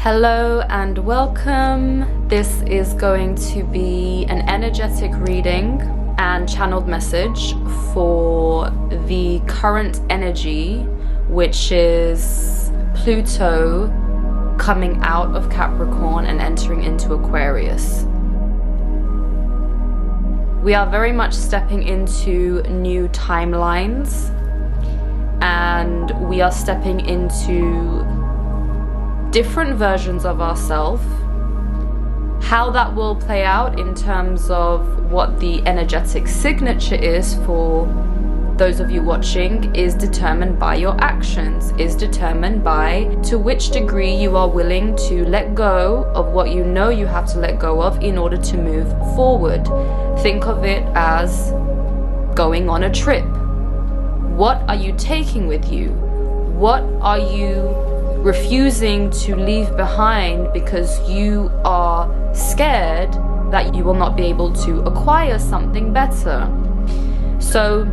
Hello and welcome. This is going to be an energetic reading and channeled message for the current energy, which is Pluto coming out of Capricorn and entering into Aquarius. We are very much stepping into new timelines, and we are stepping into different versions of ourselves. How that will play out in terms of what the energetic signature is for those of you watching is determined by your actions, is determined by to which degree you are willing to let go of what you know you have to let go of in order to move forward. Think of it as going on a trip. What are you taking with you? What are you refusing to leave behind because you are scared that you will not be able to acquire something better? So,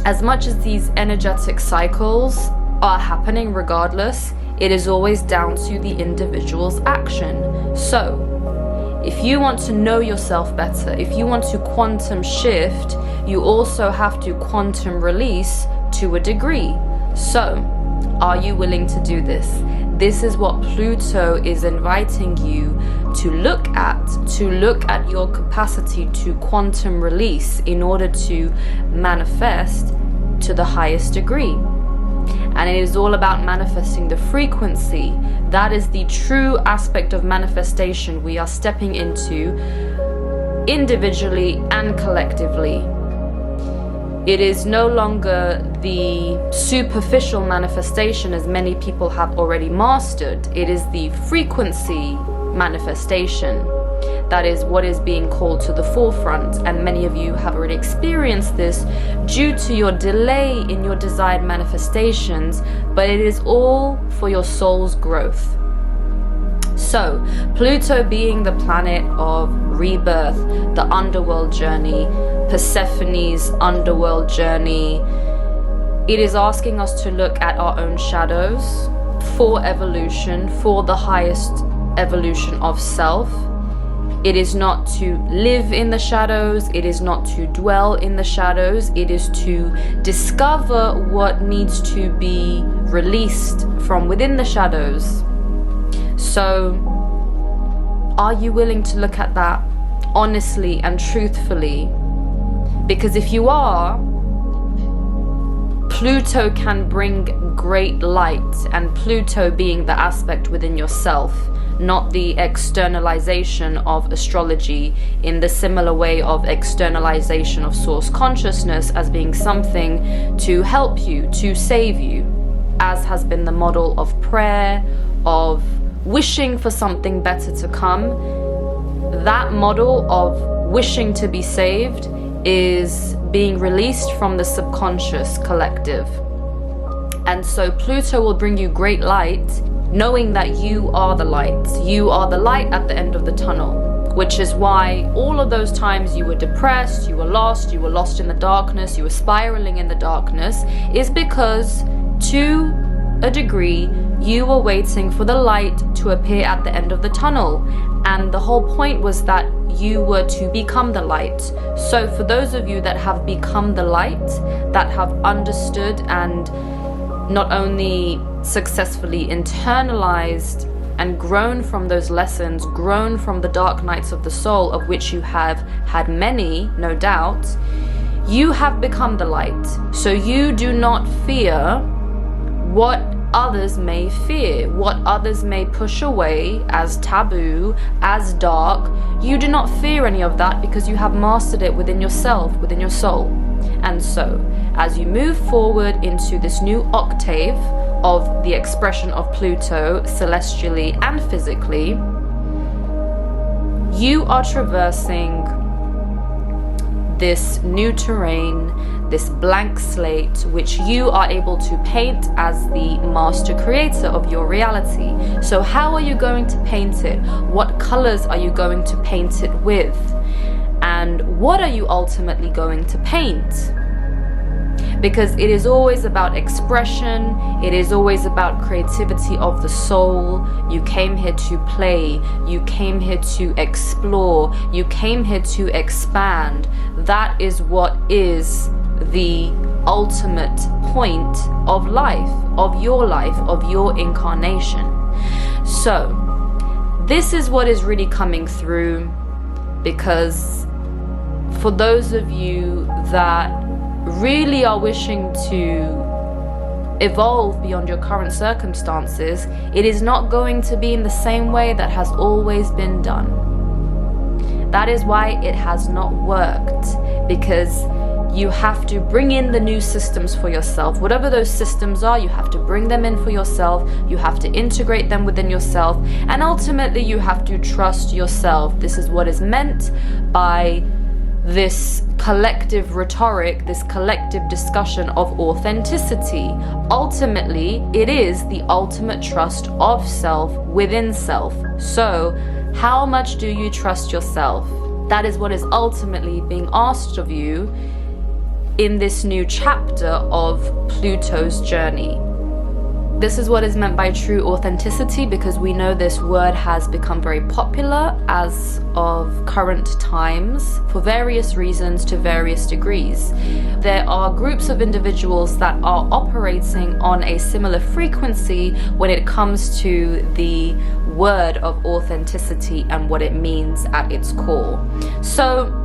as much as these energetic cycles are happening regardless, it is always down to the individual's action. So, if you want to know yourself better, if you want to quantum shift, you also have to quantum release to a degree. So, are you willing to do this? This is what Pluto is inviting you to look at your capacity to quantum release in order to manifest to the highest degree. And it is all about manifesting the frequency. That is the true aspect of manifestation we are stepping into individually and collectively. It is no longer the superficial manifestation as many people have already mastered. It is the frequency manifestation. That is what is being called to the forefront, and many of you have already experienced this due to your delay in your desired manifestations, but it is all for your soul's growth. So, Pluto being the planet of rebirth, the underworld journey, Persephone's underworld journey, it is asking us to look at our own shadows for evolution, for the highest evolution of self. It is not to live in the shadows, it is not to dwell in the shadows, it is to discover what needs to be released from within the shadows. So, are you willing to look at that honestly and truthfully? Because if you are, Pluto can bring great light, and Pluto being the aspect within yourself, not the externalization of astrology in the similar way of externalization of source consciousness as being something to help you, to save you, as has been the model of prayer, of wishing for something better to come. That model of wishing to be saved is being released from the subconscious collective. And so Pluto will bring you great light, knowing that you are the light. You are the light at the end of the tunnel, which is why all of those times you were depressed, you were lost in the darkness, you were spiraling in the darkness, is because to a degree you were waiting for the light to appear at the end of the tunnel. And the whole point was that you were to become the light. So for those of you that have become the light, that have understood and not only successfully internalized and grown from those lessons, grown from the dark nights of the soul, of which you have had many, no doubt, you have become the light. So you do not fear what others may fear, what others may push away as taboo, as dark. You do not fear any of that because you have mastered it within yourself, within your soul. And so, as you move forward into this new octave of the expression of Pluto, celestially and physically, you are traversing this new terrain, this blank slate, which you are able to paint as the master creator of your reality. So how are you going to paint it? What colors are you going to paint it with? And what are you ultimately going to paint? because it is always about expression. It is always about creativity of the soul. You came here to play. You came here to explore. You came here to expand. That is what is the ultimate point of life, of your incarnation. So this is what is really coming through, because for those of you that really are wishing to evolve beyond your current circumstances, it is not going to be in the same way that has always been done. That is why it has not worked, because you have to bring in the new systems for yourself. Whatever those systems are, you have to bring them in for yourself. You have to integrate them within yourself. And ultimately, you have to trust yourself. This is what is meant by this collective rhetoric, this collective discussion of authenticity. Ultimately, it is the ultimate trust of self within self. So, how much do you trust yourself? That is what is ultimately being asked of you in this new chapter of Pluto's journey. This is what is meant by true authenticity, because we know this word has become very popular as of current times for various reasons to various degrees. There are groups of individuals that are operating on a similar frequency when it comes to the word of authenticity and what it means at its core. So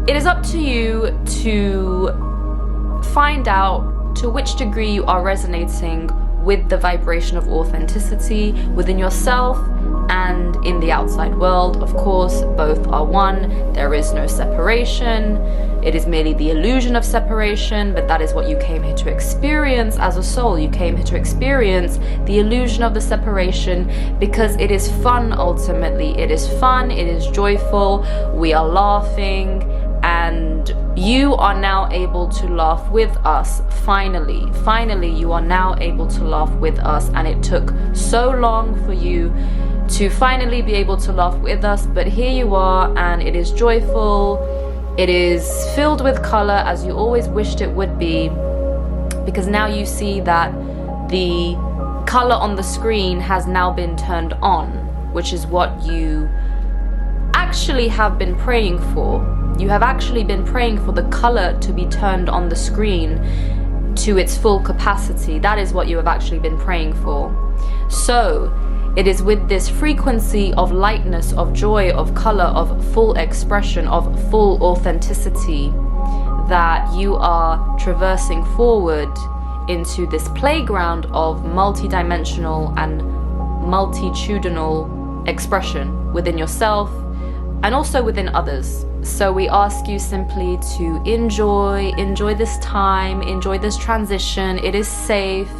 it is up to you to find out to which degree you are resonating with the vibration of authenticity within yourself and in the outside world. Of course, both are one. There is no separation. It is merely the illusion of separation, but that is what you came here to experience as a soul. You came here to experience the illusion of the separation because it is fun ultimately. It is fun, it is joyful, we are laughing, and you are now able to laugh with us. Finally, you are now able to laugh with us, and it took so long for you to finally be able to laugh with us, but here you are, and it is joyful, it is filled with color as you always wished it would be, because now you see that the color on the screen has now been turned on, which is what you actually have been praying for. You have actually been praying for the color to be turned on the screen to its full capacity. That is what you have actually been praying for. So it is with this frequency of lightness, of joy, of color, of full expression, of full authenticity that you are traversing forward into this playground of multidimensional and multitudinal expression within yourself and also within others. So we ask you simply to enjoy this time, enjoy this transition. It is safe,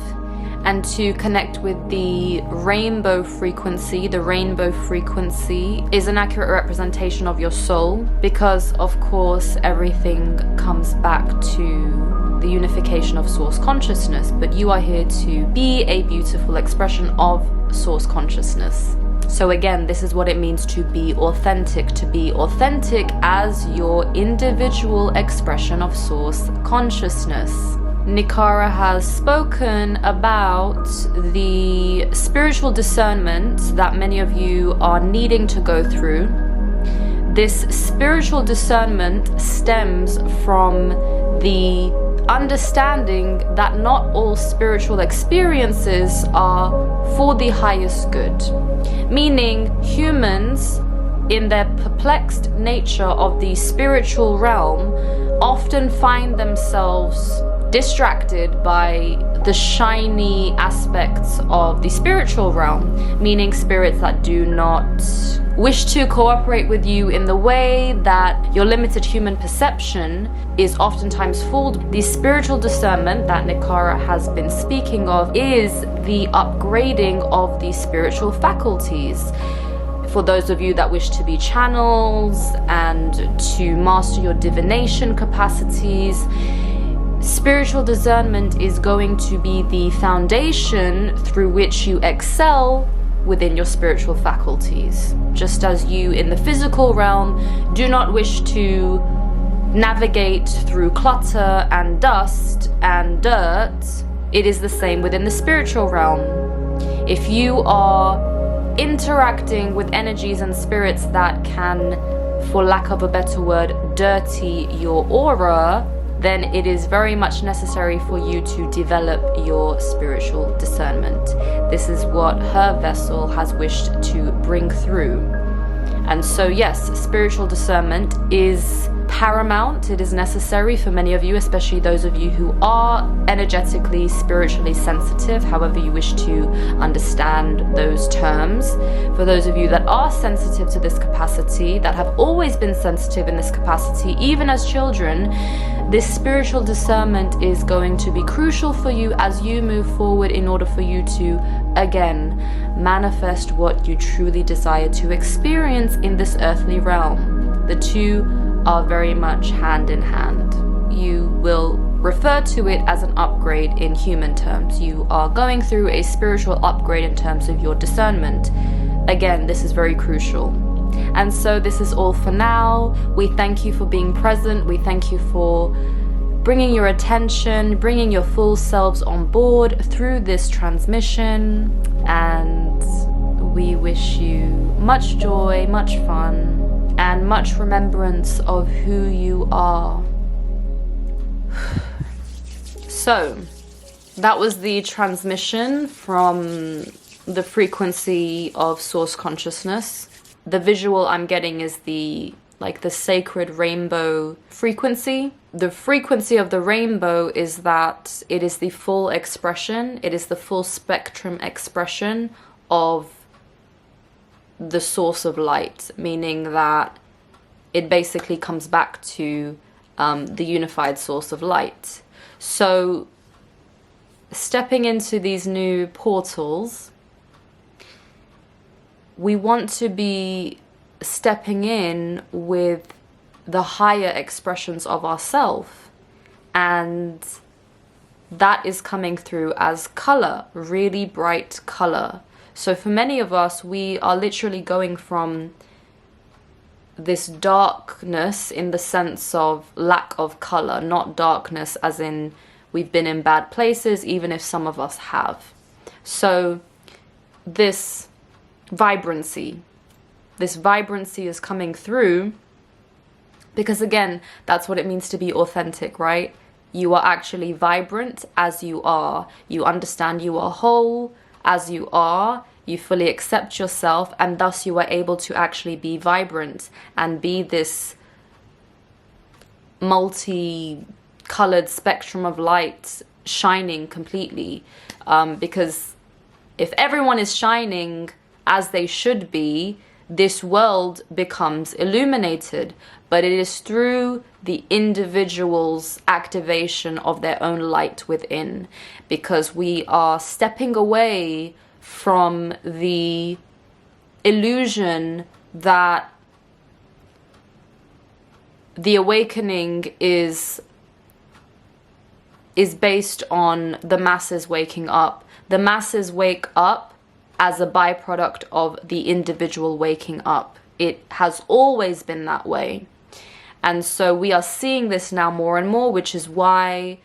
and to connect with the rainbow frequency. The rainbow frequency is an accurate representation of your soul, because of course everything comes back to the unification of source consciousness, but you are here to be a beautiful expression of source consciousness. So again, this is what it means to be authentic as your individual expression of source consciousness. Nikara has spoken about the spiritual discernment that many of you are needing to go through. This spiritual discernment stems from the understanding that not all spiritual experiences are for the highest good. Meaning humans, in their perplexed nature of the spiritual realm, often find themselves distracted by the shiny aspects of the spiritual realm, meaning spirits that do not wish to cooperate with you in the way that your limited human perception is oftentimes fooled. The spiritual discernment that Nikara has been speaking of is the upgrading of the spiritual faculties. For those of you that wish to be channels and to master your divination capacities, spiritual discernment is going to be the foundation through which you excel within your spiritual faculties. Just as you in the physical realm do not wish to navigate through clutter and dust and dirt, it is the same within the spiritual realm. If you are interacting with energies and spirits that can, for lack of a better word, dirty your aura, then it is very much necessary for you to develop your spiritual discernment. This is what her vessel has wished to bring through. And so yes, spiritual discernment is paramount. It is necessary for many of you, especially those of you who are energetically, spiritually sensitive, however you wish to understand those terms. For those of you that are sensitive to this capacity, that have always been sensitive in this capacity, even as children, this spiritual discernment is going to be crucial for you as you move forward in order for you to, again, manifest what you truly desire to experience in this earthly realm. The two are very much hand in hand. You will refer to it as an upgrade in human terms. You are going through a spiritual upgrade in terms of your discernment. Again, this is very crucial. And so this is all for now. We thank you for being present. We thank you for bringing your attention, bringing your full selves on board through this transmission. And we wish you much joy, much fun, and much remembrance of who you are. So, that was the transmission from the frequency of source consciousness. The visual I'm getting is the sacred rainbow frequency. The frequency of the rainbow is that it is the full expression, it is the full spectrum expression of the source of light, meaning that it basically comes back to the unified source of light. So stepping into these new portals, we want to be stepping in with the higher expressions of ourself, and that is coming through as color, really bright color. So for many of us, we are literally going from this darkness in the sense of lack of color, not darkness as in we've been in bad places, even if some of us have. So this vibrancy is coming through because, again, that's what it means to be authentic, right? You are actually vibrant as you are. You understand you are whole as you are. You fully accept yourself, and thus you are able to actually be vibrant and be this multi-colored spectrum of light shining completely. Because if everyone is shining as they should be, this world becomes illuminated. But it is through the individual's activation of their own light within, because we are stepping away from the illusion that the awakening is based on the masses waking up. The masses wake up as a byproduct of the individual waking up. It has always been that way. And so we are seeing this now more and more, which is why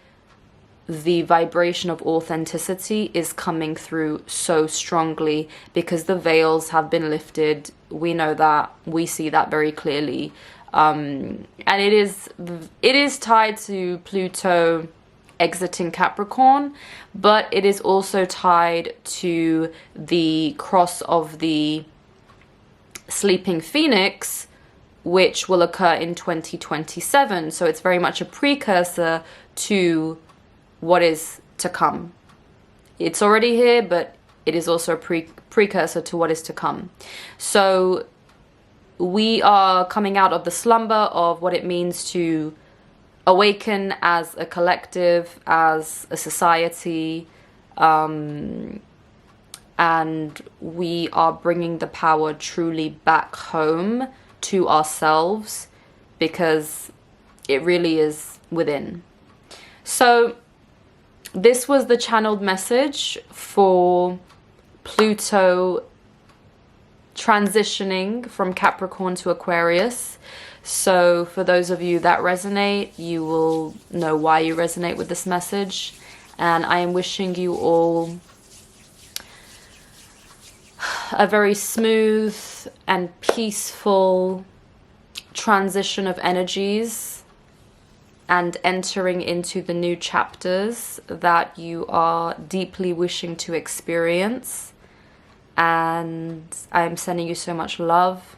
the vibration of authenticity is coming through so strongly, because the veils have been lifted. We know that. We see that very clearly. And it is tied to Pluto exiting Capricorn, but it is also tied to the cross of the sleeping phoenix, which will occur in 2027. So it's very much a precursor to what is to come. It's already here, but it is also a precursor to what is to come. So we are coming out of the slumber of what it means to awaken as a collective, as a society, and we are bringing the power truly back home to ourselves, because it really is within. So this was the channeled message for Pluto transitioning from Capricorn to Aquarius. So for those of you that resonate, you will know why you resonate with this message. And I am wishing you all a very smooth and peaceful transition of energies and entering into the new chapters that you are deeply wishing to experience. And I am sending you so much love,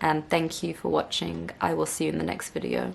and thank you for watching. I will see you in the next video.